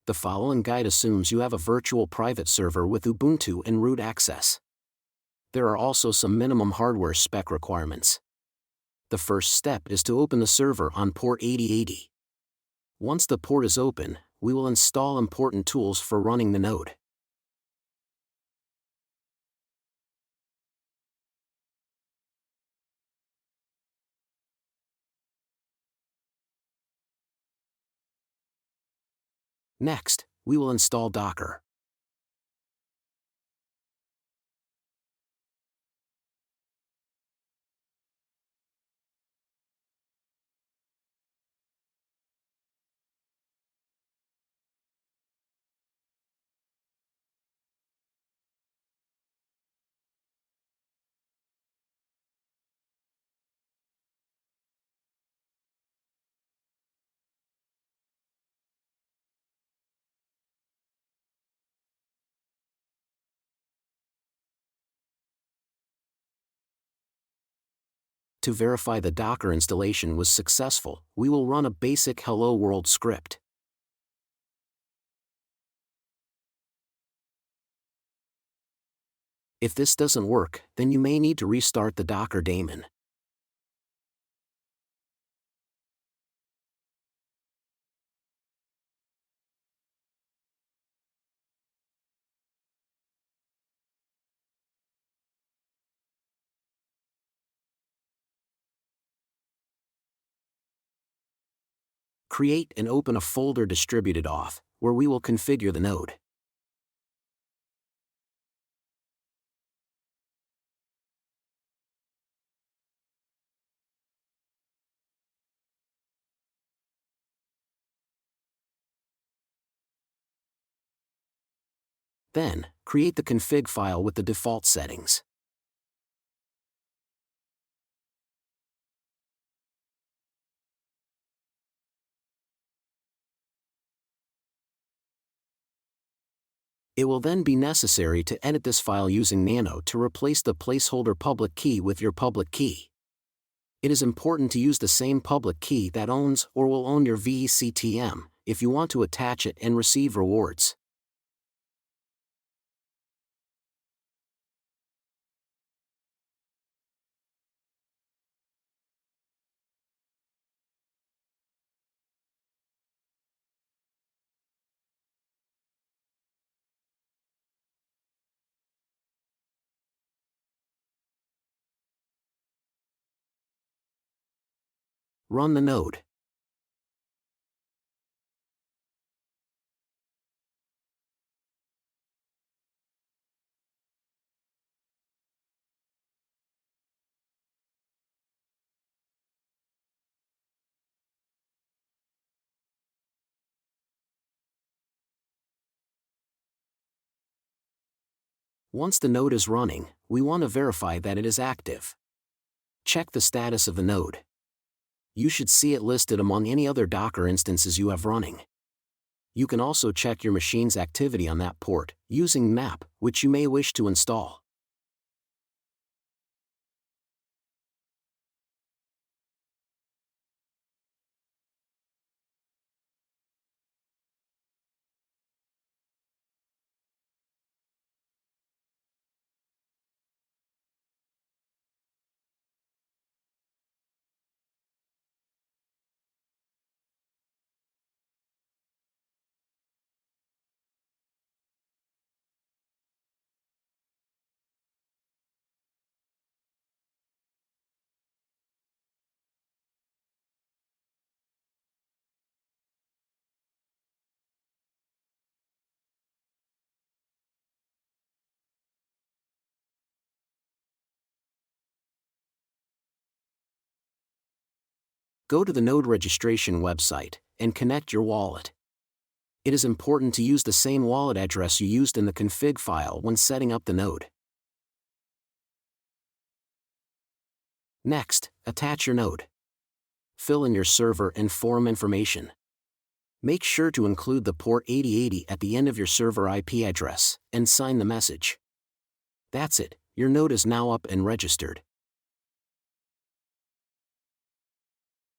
The following guide assumes you have a virtual private server with Ubuntu and root access. There are also some minimum hardware spec requirements. The first step is to open the server on port 8080. Once the port is open, we will install important tools for running the node. Next, we will install Docker. To verify the Docker installation was successful, we will run a basic Hello World script. If this doesn't work, then you may need to restart the Docker daemon. Create and open a folder distributed auth, where we will configure the node. Then, create the config file with the default settings. It will then be necessary to edit this file using nano to replace the placeholder public key with your public key. It is important to use the same public key that owns or will own your VECTM if you want to attach it and receive rewards. Run the node. Once the node is running, we want to verify that it is active. Check the status of the node. You should see it listed among any other Docker instances you have running. You can also check your machine's activity on that port, using map, which you may wish to install. Go to the node registration website and connect your wallet. It is important to use the same wallet address you used in the config file when setting up the node. Next, attach your node. Fill in your server and forum information. Make sure to include the port 8080 at the end of your server IP address, and sign the message. That's it, your node is now up and registered.